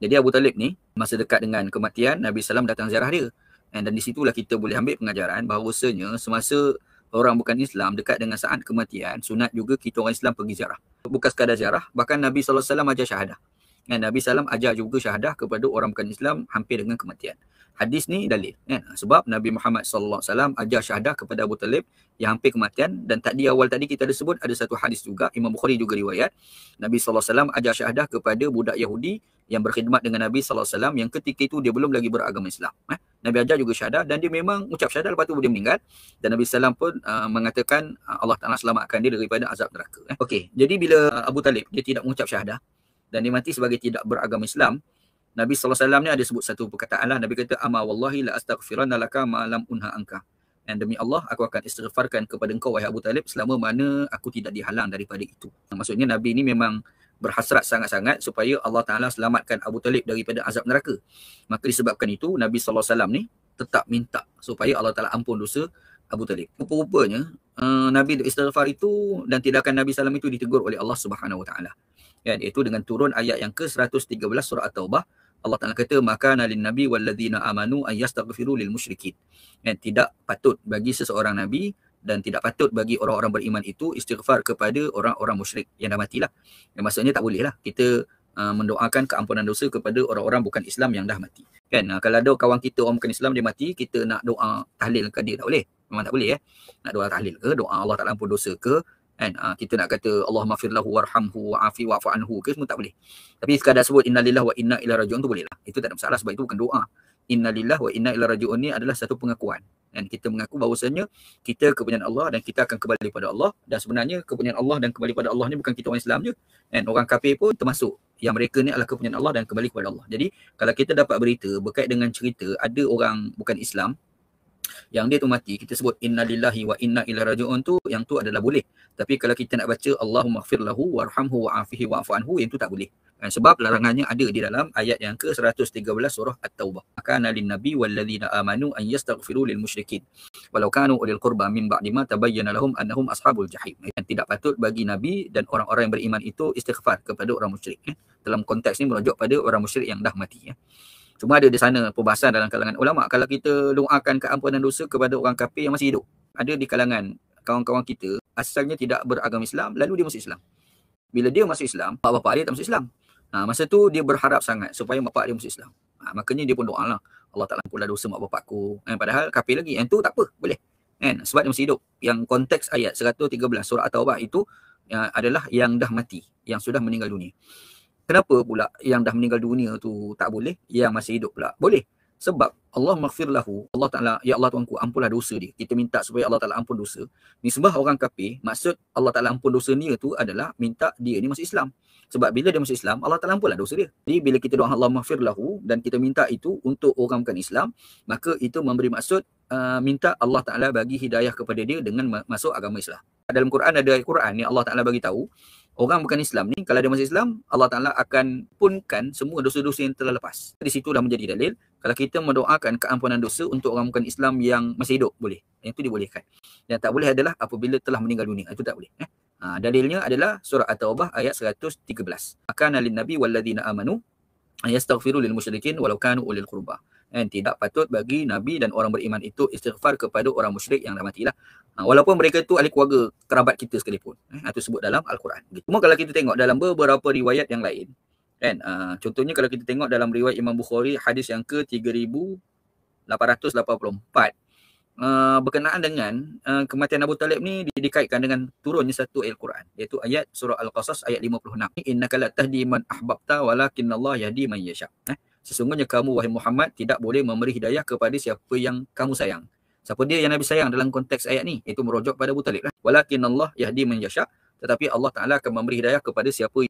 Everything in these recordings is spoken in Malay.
Jadi Abu Talib ni masa dekat dengan kematian, Nabi SAW datang ziarah dia. Dan di situlah kita boleh ambil pengajaran bahawasanya semasa orang bukan Islam dekat dengan saat kematian, sunat juga kita orang Islam pergi ziarah. Bukan sekadar ziarah, bahkan Nabi SAW ajar syahadah. Nabi SAW ajar juga syahadah kepada orang bukan Islam hampir dengan kematian. Hadis ni dalil. Sebab Nabi Muhammad SAW ajar syahadah kepada Abu Talib yang hampir kematian. Dan tadi awal tadi kita ada sebut ada satu hadis juga, Imam Bukhari juga riwayat. Nabi SAW ajar syahadah kepada budak Yahudi yang berkhidmat dengan Nabi SAW yang ketika itu dia belum lagi beragama Islam. Nabi ajar juga syahadah dan dia memang ucap syahadah, lepas tu dia meninggal. Dan Nabi SAW pun mengatakan Allah Ta'ala selamatkan dia daripada azab neraka. Okey, jadi bila Abu Talib dia tidak mengucap syahadah dan dia mati sebagai tidak beragama Islam, Nabi SAW ni ada sebut satu perkataan lah. Nabi kata, ama wallahi la astaghfiranna laka ma lam unha anka. Dan demi Allah, aku akan istighfarkan kepada engkau wahai Abu Talib selama mana aku tidak dihalang daripada itu. Maksudnya Nabi ni memang berhasrat sangat-sangat supaya Allah Ta'ala selamatkan Abu Talib daripada azab neraka. Maka disebabkan itu, Nabi SAW ni tetap minta supaya Allah Ta'ala ampun dosa Abu Talib. Rupa-rupanya, Nabi istighfar itu dan tindakan Nabi SAW itu ditegur oleh Allah Subhanahu Wa Ta'ala. Iaitu dengan turun ayat yang ke-113 surah At-Taubah. Allah Ta'ala kata, makana lin nabi walladzina amanu an yastaghfiru lil musyrikin. Tidak patut bagi seseorang nabi dan tidak patut bagi orang-orang beriman itu istighfar kepada orang-orang musyrik yang dah matilah. Maksudnya tak boleh lah kita mendoakan keampunan dosa kepada orang-orang bukan Islam yang dah mati. Kalau ada kawan kita orang bukan Islam dia mati, kita nak doa tahlil ke dia tak boleh. Memang tak boleh Nak doa tahlil ke, doa Allah Ta'ala ampun dosa ke, kita nak kata Allahumma firlahu warhamhu wa'afi wa'fu anhu ke, semua tak boleh. Tapi sekadar sebut innalillahi wa inna ilaihi raji'un tu boleh lah. Itu tak ada masalah sebab itu bukan doa. Innalillahi wa inna ilaihi raji'un ni adalah satu pengakuan. Dan kita mengaku bahawasanya kita kepunyaan Allah dan kita akan kembali pada Allah. Dan sebenarnya kepunyaan Allah dan kembali pada Allah ni bukan kita orang Islam je. Orang kafir pun termasuk. Yang mereka ni adalah kepunyaan Allah dan kembali kepada Allah. Jadi kalau kita dapat berita berkait dengan cerita ada orang bukan Islam yang dia tu mati, kita sebut innalillahi wa inna ilaihi raji'un tu, yang tu adalah boleh. Tapi kalau kita nak baca Allahumma ighfir lahu warhamhu wa'afihi wa'fu anhu, yang tu tak boleh. Sebab larangannya ada di dalam ayat yang ke-113 surah At-Taubah. Kana lin nabi walladzina amanu an yastaghfiru lil musyrikin walau kanu ulil qurba min ba'di ma tabayyana lahum annahum ashabul jahim. Yang tidak patut bagi nabi dan orang-orang yang beriman itu istighfar kepada orang musyrik. Dalam konteks ni merujuk pada orang musyrik yang dah mati. Cuma ada di sana perbahasan dalam kalangan ulama, kalau kita doakan keampunan dosa kepada orang kafir yang masih hidup. Ada di kalangan kawan-kawan kita asalnya tidak beragama Islam, lalu dia masuk Islam. Bila dia masuk Islam, bapak dia tak masuk Islam. Masa tu dia berharap sangat supaya bapak dia masuk Islam. Makanya dia pun doa lah, Allah Ta'ala ampunlah dosa mak bapakku. Padahal kafir lagi, yang tu tak apa, boleh. Sebab dia masih hidup. Yang konteks ayat 113 surah At-Taubah itu adalah yang dah mati, yang sudah meninggal dunia. Kenapa pula yang dah meninggal dunia tu tak boleh, yang masih hidup pula boleh? Sebab Allah maghfir lahu, Allah Ta'ala, ya Allah Tuanku, ampunlah dosa dia. Kita minta supaya Allah Ta'ala ampun dosa. Nisbah orang kafir, maksud Allah Ta'ala ampun dosa dia tu adalah minta dia ni masuk Islam. Sebab bila dia masuk Islam, Allah Ta'ala ampunlah dosa dia. Jadi bila kita doa Allah maghfir lahu dan kita minta itu untuk orang bukan Islam, maka itu memberi maksud minta Allah Ta'ala bagi hidayah kepada dia dengan masuk agama Islam. Dalam Quran ada ayat Quran ni Allah Ta'ala bagi tahu, orang bukan Islam ni, kalau dia masuk Islam, Allah Ta'ala akan punkan semua dosa-dosa yang telah lepas. Di situ dah menjadi dalil, kalau kita mendoakan keampunan dosa untuk orang bukan Islam yang masih hidup, boleh. Yang itu dibolehkan. Yang tak boleh adalah apabila telah meninggal dunia. Itu tak boleh. Dalilnya adalah surah At-Taubah ayat 113. Akana lin nabi walladzina amanu yastaghfiru lil musyrikin walau kanu ulil qurba. Tidak patut bagi Nabi dan orang beriman itu istighfar kepada orang musyrik yang dah matilah. Walaupun mereka itu ahli keluarga kerabat kita sekalipun. Itu sebut dalam Al-Quran. Cuma kalau kita tengok dalam beberapa riwayat yang lain, contohnya kalau kita tengok dalam riwayat Imam Bukhari hadis yang ke-3884, berkenaan dengan kematian Abu Talib ni dikaitkan dengan turunnya satu ayat Al-Quran, iaitu ayat surah Al-Qasas ayat 56. Innaka la tahdi man ahbabta walakinnallaha yahdi man yasha. Sesungguhnya kamu wahai Muhammad tidak boleh memberi hidayah kepada siapa yang kamu sayang. Siapa dia yang Nabi sayang dalam konteks ayat ni? Itu merujuk pada Abu Talib. Walakinallah yahdi man yasha. Tetapi Allah Ta'ala akan memberi hidayah kepada siapa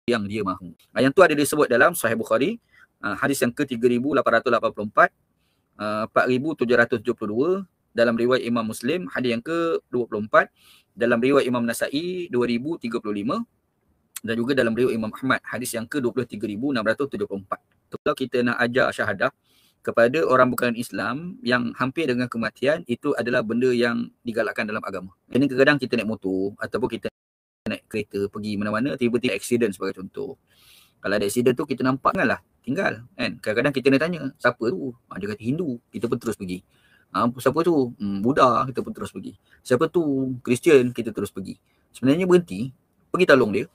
yang dia mahu. Yang tu ada disebut dalam Sahih Bukhari, hadis yang ke-3884, 4772, dalam riwayat Imam Muslim, hadis yang ke-24, dalam riwayat Imam Nasa'i, 2035, dan juga dalam riwayat Imam Ahmad, hadis yang ke-23674. Kalau kita nak ajar syahadah kepada orang bukan Islam yang hampir dengan kematian, itu adalah benda yang digalakkan dalam agama. Jadi kadang-kadang kita naik motor ataupun kita naik kereta pergi mana-mana, tiba-tiba accident sebagai contoh. Kalau ada accident tu kita nampak kan lah, tinggal kan. Kadang-kadang kita nak tanya, siapa tu? Dia kata Hindu, kita pun terus pergi. Siapa tu? Buddha, kita pun terus pergi. Siapa tu? Kristian, kita terus pergi. Sebenarnya berhenti, pergi tolong dia.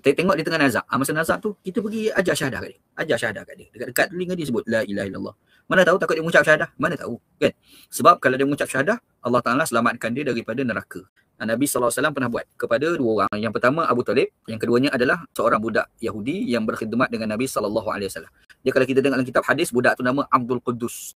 Tengok dia tengah nazak. Masa nazak tu, kita pergi ajar syahadah kat dia. Ajar syahadah kat dia. Dekat-dekat telinga dia sebut, La ilaha illallah. Mana tahu takut dia mengucap syahadah? Mana tahu kan? Sebab kalau dia mengucap syahadah, Allah Ta'ala selamatkan dia daripada neraka. Nabi SAW pernah buat kepada dua orang. Yang pertama Abu Talib, yang keduanya adalah seorang budak Yahudi yang berkhidmat dengan Nabi SAW. Dia kalau kita tengok dalam kitab hadis, budak tu nama Abdul Quddus.